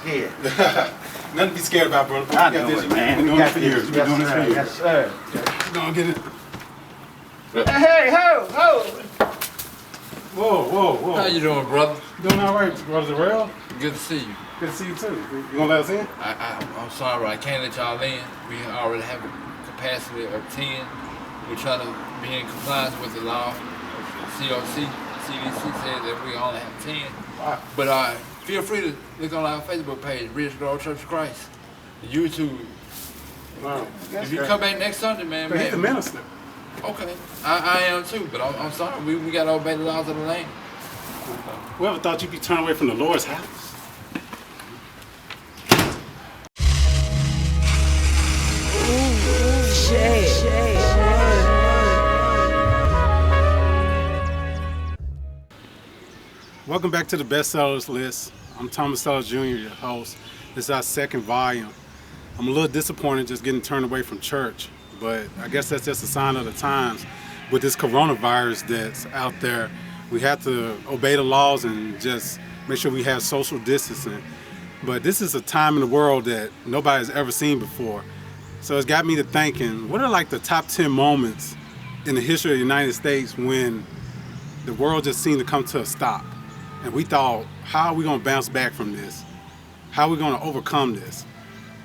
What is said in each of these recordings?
scared. Nothing to be scared about, brother. I know it, man. We've been doing this for years. We've been doing this for years. Yes, sir. We're gonna get it. Hey, ho, ho. Whoa. How you doing, brother? Doing all right, brother Zarrell. Good to see you. Good to see you too. You gonna let us in? I'm sorry, but I can't let y'all in. We already have a capacity of 10. We're trying to be in compliance with the law. CDC says that we only have 10. Wow. But feel free to look on our Facebook page, Ridge Grove Church of Christ, YouTube. Wow. If you come back next Sunday, man. But he's the minister. Okay, I am too, but I'm sorry. We got to obey the laws of the land. Whoever thought you'd be turned away from the Lord's house? Welcome back to the bestsellers list. I'm Thomas Sellers Jr., your host. This is our second volume. I'm a little disappointed just getting turned away from church, but I guess that's just a sign of the times. With this coronavirus that's out there, we have to obey the laws and just make sure we have social distancing. But this is a time in the world that nobody's ever seen before. So it's got me to thinking, what are like the top 10 moments in the history of the United States when the world just seemed to come to a stop? And we thought, how are we going to bounce back from this? How are we going to overcome this?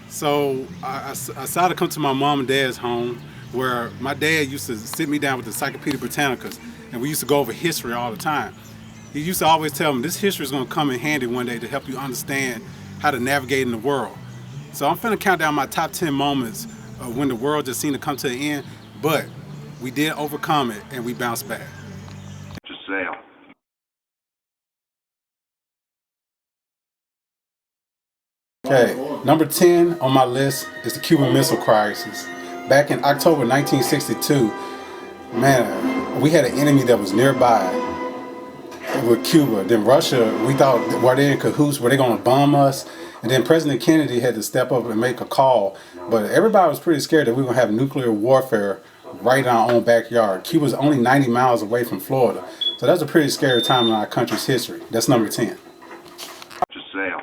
So I decided to come to my mom and dad's home, where my dad used to sit me down with the Encyclopedia Britannicas, and we used to go over history all the time. He used to always tell me, this history is going to come in handy one day to help you understand how to navigate in the world. So I'm finna count down my top 10 moments of when the world just seemed to come to an end, but we did overcome it and we bounced back. Just sail. Okay, number 10 on my list is the Cuban Missile Crisis. Back in October 1962, man, we had an enemy that was nearby with Cuba. Then Russia, we thought, were they in cahoots? Were they going to bomb us? And then President Kennedy had to step up and make a call. But everybody was pretty scared that we were going to have nuclear warfare right in our own backyard. Cuba's only 90 miles away from Florida. So that's a pretty scary time in our country's history. That's number 10. Just sail.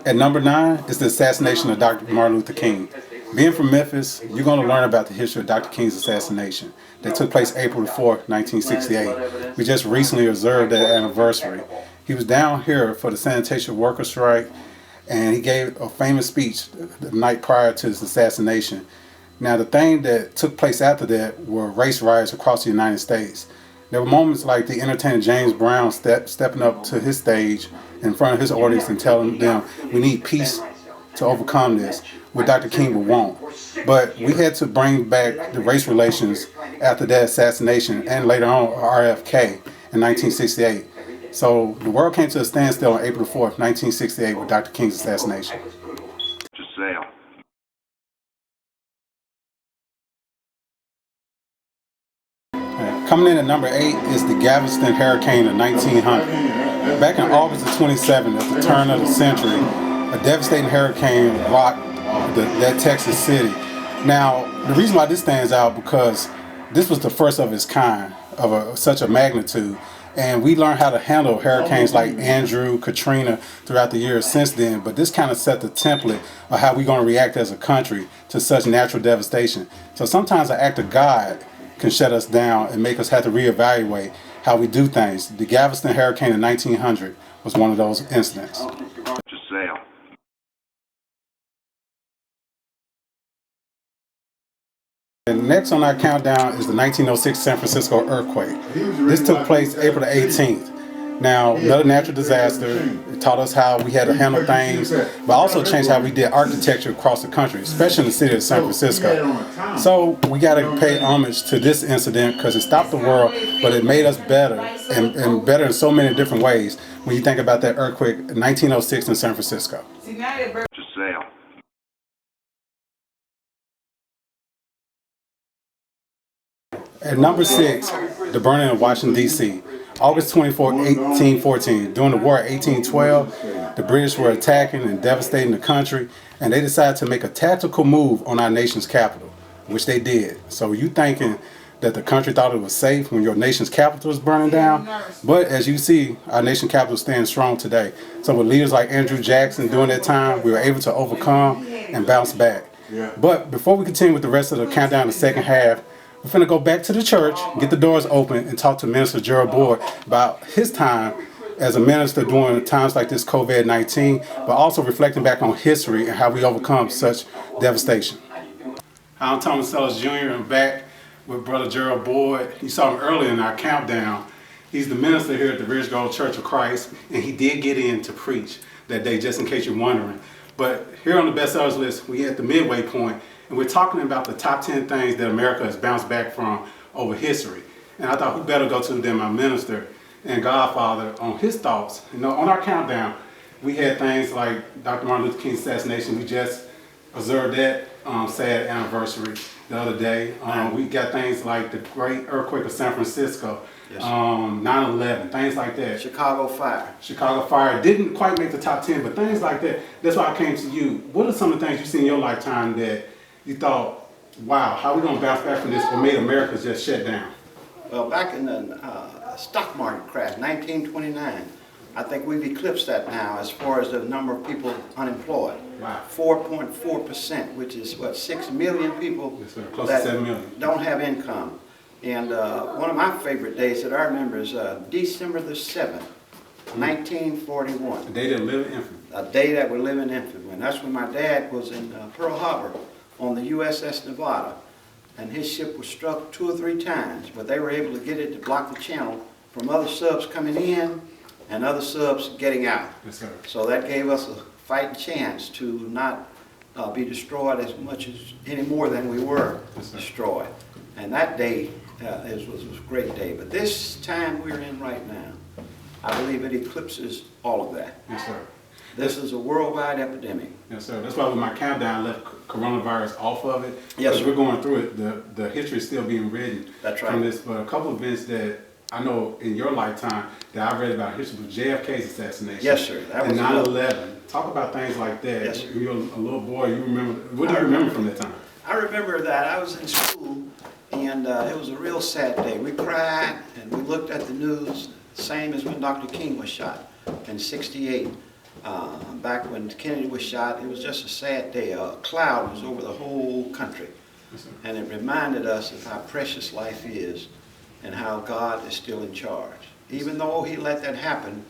At number 9 is the assassination of Dr. Martin Luther King. Being from Memphis, you're going to learn about the history of Dr. King's assassination that took place April 4, 1968. We just recently observed that anniversary. He was down here for the sanitation worker strike, and he gave a famous speech the night prior to his assassination. Now, the thing that took place after that were race riots across the United States. There were moments like the entertainer James Brown stepping up to his stage in front of his audience and telling them we need peace to overcome this, what Dr. King won't. But we had to bring back the race relations after that assassination and later on RFK in 1968. So the world came to a standstill on April 4th, 1968 with Dr. King's assassination. Just sail. Coming in at number 8 is the Galveston Hurricane of 1900. Back in August of 27, at the turn of the century, a devastating hurricane rocked that Texas city. Now, the reason why this stands out because this was the first of its kind, of such a magnitude, and we learned how to handle hurricanes like Andrew, Katrina throughout the years since then, but this kind of set the template of how we're going to react as a country to such natural devastation. So sometimes an act of God can shut us down and make us have to reevaluate how we do things. The Galveston Hurricane in 1900 was one of those incidents. Just sail. And next on our countdown is the 1906 San Francisco earthquake. This took place April the 18th. Now, another natural disaster. It taught us how we had to handle things, but also changed how we did architecture across the country, especially in the city of San Francisco. So we got to pay homage to this incident because it stopped the world, but it made us better, and better in so many different ways when you think about that earthquake in 1906 in San Francisco. Just sail. At number 6, the burning of Washington, D.C. August 24, 1814. During the war of 1812, the British were attacking and devastating the country, and they decided to make a tactical move on our nation's capital, which they did. So you thinking that the country thought it was safe when your nation's capital was burning down. But as you see, our nation's capital stands strong today. So with leaders like Andrew Jackson during that time, we were able to overcome and bounce back. But before we continue with the rest of the countdown, the second half, we're finna go back to the church, get the doors open, and talk to Minister Gerald Boyd about his time as a minister during times like this COVID-19, but also reflecting back on history and how we overcome such devastation. Hi, I'm Thomas Sellers Jr. I'm back with Brother Gerald Boyd. You saw him earlier in our countdown. He's the minister here at the Ridge Grove Church of Christ, and he did get in to preach that day, just in case you're wondering. But here on the bestsellers list, we at the midway point, and we're talking about the top 10 things that America has bounced back from over history. And I thought who better go to than my minister and Godfather on his thoughts. You know, on our countdown, we had things like Dr. Martin Luther King's assassination. We just observed that sad anniversary the other day. We got things like the great earthquake of San Francisco, 9/11, things like that. Chicago fire. Chicago fire didn't quite make the top 10, but things like that. That's why I came to you. What are some of the things you've seen in your lifetime that you thought, wow, how are we going to bounce back from this, or made America just shut down? Well, back in the stock market crash, 1929, I think we've eclipsed that now as far as the number of people unemployed. Wow. 4.4%, which is what, 6 million people Yes, sir. Close that to 7 million. don't have income. And one of my favorite days that I remember is December the 7th, 1941. The day that live in infamy. A day that we're living in infamy. And that's when my dad was in Pearl Harbor on the USS Nevada. And his ship was struck 2 or 3 times, but they were able to get it to block the channel from other subs coming in and other subs getting out. Yes, sir. So that gave us a fighting chance to not be destroyed as much as any more than we were destroyed. And that day was a great day. But this time we're in right now, I believe it eclipses all of that. Yes, sir. This is a worldwide epidemic. Yes, sir. That's why with my countdown, I left coronavirus off of it. Yes, sir. We're going through it. The history is still being written. That's right. From this, but a couple of events that I know in your lifetime that I read about history was JFK's assassination. Yes, sir. That and was 9/11. Talk about things like that. Yes, sir. You're a little boy. You remember? What do you remember from that time? I remember that I was in school, and it was a real sad day. We cried, and we looked at the news, same as when Dr. King was shot in '68. Back when Kennedy was shot, it was just a sad day. A cloud was over the whole country. Yes, sir. And it reminded us of how precious life is and how God is still in charge. Even though he let that happen,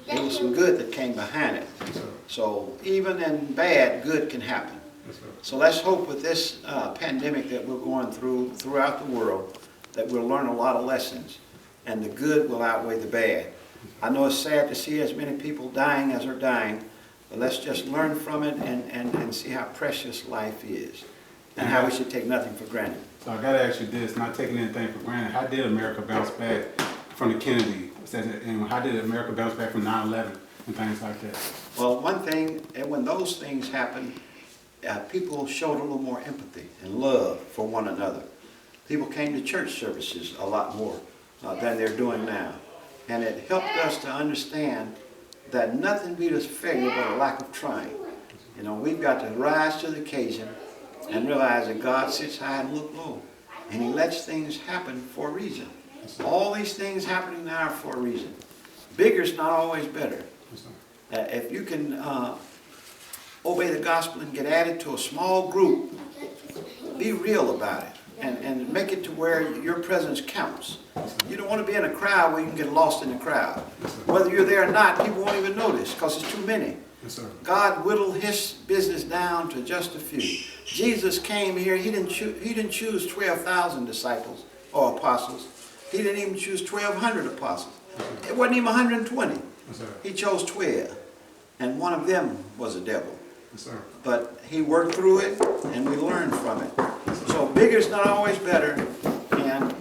there was some good that came behind it. Yes, sir. So even in bad, good can happen. Yes, sir. So let's hope with this pandemic that we're going throughout the world that we'll learn a lot of lessons and the good will outweigh the bad. I know it's sad to see as many people dying as are dying, but let's just learn from it and see how precious life is and how we should take nothing for granted. So I got to ask you this, not taking anything for granted, how did America bounce back from the Kennedy assassination, and how did America bounce back from 9/11 and things like that? Well, one thing, and when those things happen, people showed a little more empathy and love for one another. People came to church services a lot more than they're doing now. And it helped us to understand that nothing beat us failure but a lack of trying. You know, we've got to rise to the occasion and realize that God sits high and look low. And he lets things happen for a reason. All these things happening now are for a reason. Bigger's not always better. If you can obey the gospel and get added to a small group, be real about it and make it to where your presence counts. You don't want to be in a crowd where you can get lost in the crowd. Whether you're there or not, people won't even notice because it's too many. Yes, sir. God whittled his business down to just a few. Jesus came here, he didn't choose 12,000 disciples or apostles. He didn't even choose 1,200 apostles. It wasn't even 120. Yes, sir. He chose 12, and one of them was a devil. Yes, sir. But he worked through it, and we learned from it. So bigger's not always better, and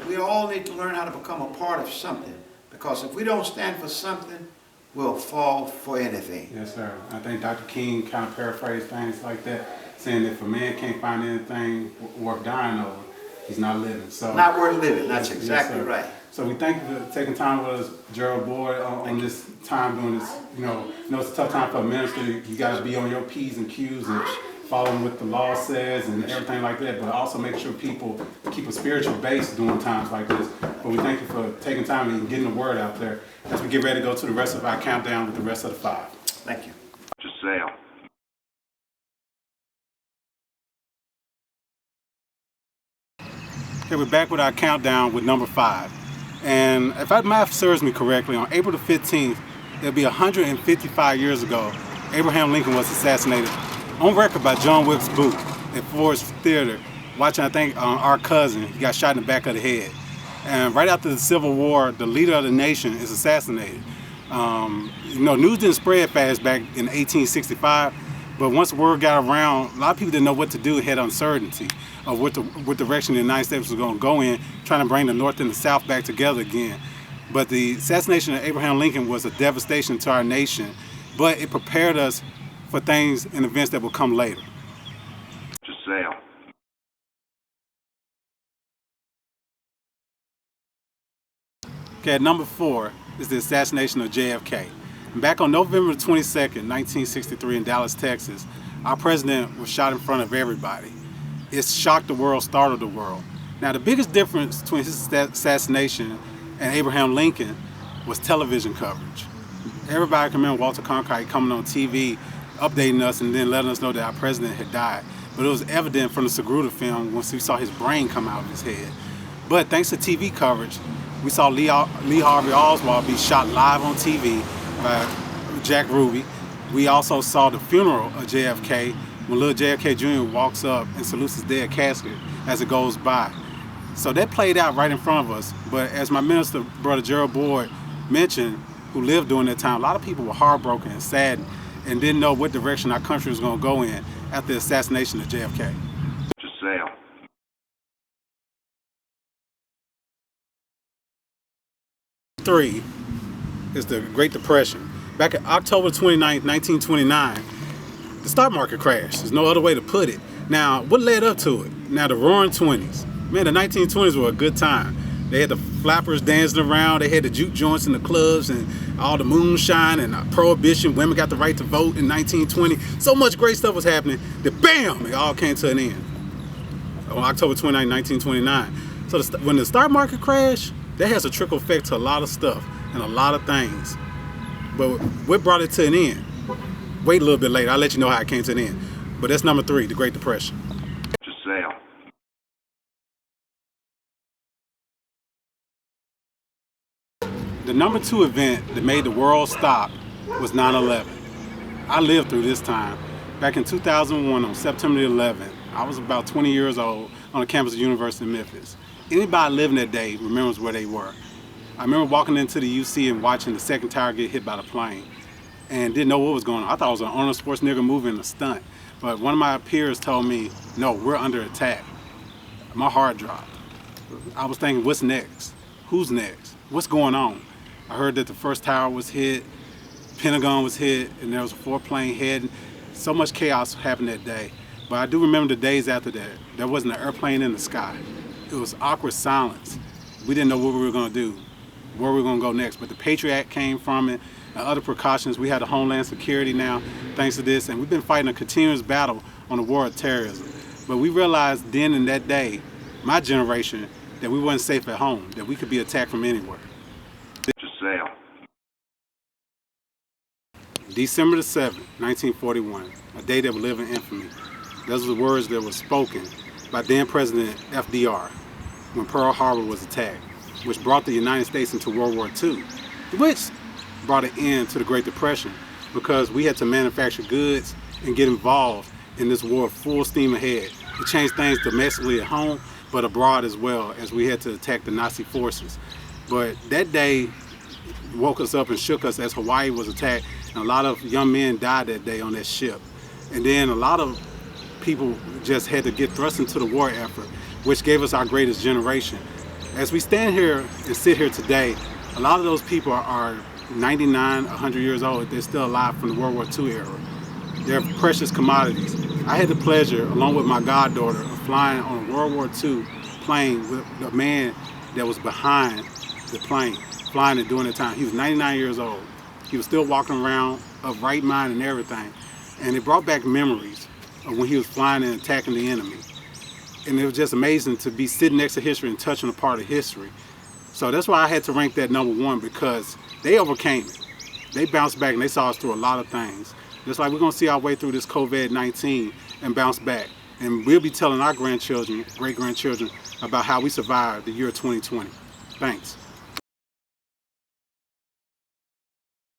we all need to learn how to become a part of something. Because if we don't stand for something, we'll fall for anything. Yes, sir. I think Dr. King kind of paraphrased things like that, saying that if a man can't find anything worth dying over, he's not living. So Not worth living. That's yes, exactly sir. right. So we thank you for taking time with us, Gerald Boyd, on this time doing this. You know it's a tough time for a minister. You got to be on your P's and Q's and following what the law says and everything like that, but also make sure people keep a spiritual base during times like this. But we thank you for taking time and getting the word out there as we get ready to go to the rest of our countdown with the rest of the 5. Thank you. Giselle. Okay, we're back with our countdown with number 5. And if my math serves me correctly, on April the 15th, it'll be 155 years ago, Abraham Lincoln was assassinated on record by John Wilkes Booth at Ford's Theater, watching, I think, Our Cousin. He got shot in the back of the head. And right after the Civil War, the leader of the nation is assassinated. News didn't spread fast back in 1865, but once word got around, a lot of people didn't know what to do and had uncertainty of what direction the United States was going to go in, trying to bring the North and the South back together again. But the assassination of Abraham Lincoln was a devastation to our nation, but it prepared us for things and events that will come later. Giselle. Okay, at number 4 is the assassination of JFK. Back on November 22nd, 1963 in Dallas, Texas, our president was shot in front of everybody. It shocked the world, startled the world. Now, the biggest difference between his assassination and Abraham Lincoln was television coverage. Everybody can remember Walter Cronkite coming on TV, updating us and then letting us know that our president had died. But it was evident from the Sagruda film once we saw his brain come out of his head. But thanks to TV coverage, we saw Lee Harvey Oswald be shot live on TV by Jack Ruby. We also saw the funeral of JFK when little JFK Jr. walks up and salutes his dead casket as it goes by. So that played out right in front of us. But as my minister, Brother Gerald Boyd, mentioned, who lived during that time, a lot of people were heartbroken and saddened and didn't know what direction our country was going to go in after the assassination of JFK. Giselle. Three is the Great Depression. Back in October 29, 1929, the stock market crashed. There's no other way to put it. Now, what led up to it? Now, the Roaring 20s. Man, the 1920s were a good time. They had the flappers dancing around. They had the juke joints in the clubs and all the moonshine and prohibition. Women got the right to vote in 1920. So much great stuff was happening that, bam, it all came to an end on October 29, 1929. So when the stock market crashed, that has a trickle effect to a lot of stuff and a lot of things. But what brought it to an end? Wait a little bit later. I'll let you know how it came to an end. But that's number 3, the Great Depression. Giselle. The number 2 event that made the world stop was 9/11. I lived through this time. Back in 2001, on September 11th, I was about 20 years old on the campus of the University of Memphis. Anybody living that day remembers where they were. I remember walking into the UC and watching the second tower get hit by the plane and didn't know what was going on. I thought it was an Arnold Schwarzenegger movie and a stunt. But one of my peers told me, no, we're under attack. My heart dropped. I was thinking, what's next? Who's next? What's going on? I heard that the first tower was hit, Pentagon was hit, and there was a 4-plane heading. So much chaos happened that day. But I do remember the days after that. There wasn't an airplane in the sky. It was awkward silence. We didn't know what we were going to do, where we were going to go next. But the Patriot Act came from it, and other precautions. We had a Homeland Security now, thanks to this, and we've been fighting a continuous battle on the war of terrorism. But we realized then in that day, my generation, that we weren't safe at home, that we could be attacked from anywhere. Giselle. December the 7th, 1941, a day that will live in infamy. Those were the words that were spoken by then President FDR when Pearl Harbor was attacked, which brought the United States into World War II, which brought an end to the Great Depression because we had to manufacture goods and get involved in this war full steam ahead. It changed things domestically at home, but abroad as well, as we had to attack the Nazi forces. But that day woke us up and shook us as Hawaii was attacked, and a lot of young men died that day on that ship. And then a lot of people just had to get thrust into the war effort, which gave us our greatest generation. As we stand here and sit here today, a lot of those people are 99, 100 years old. They're still alive from the World War II era. They're precious commodities. I had the pleasure, along with my goddaughter, of flying on a World War II plane with the man that was behind the plane, flying it during the time. He was 99 years old. He was still walking around of right mind and everything. And it brought back memories. when he was flying and attacking the enemy. And it was just amazing to be sitting next to history and touching a part of history. So that's why I had to rank that #1, because they overcame it. They bounced back and they saw us through a lot of things. Just like we're gonna see our way through this COVID-19 and bounce back. And we'll be telling our grandchildren, great-grandchildren, about how we survived the year 2020. Thanks.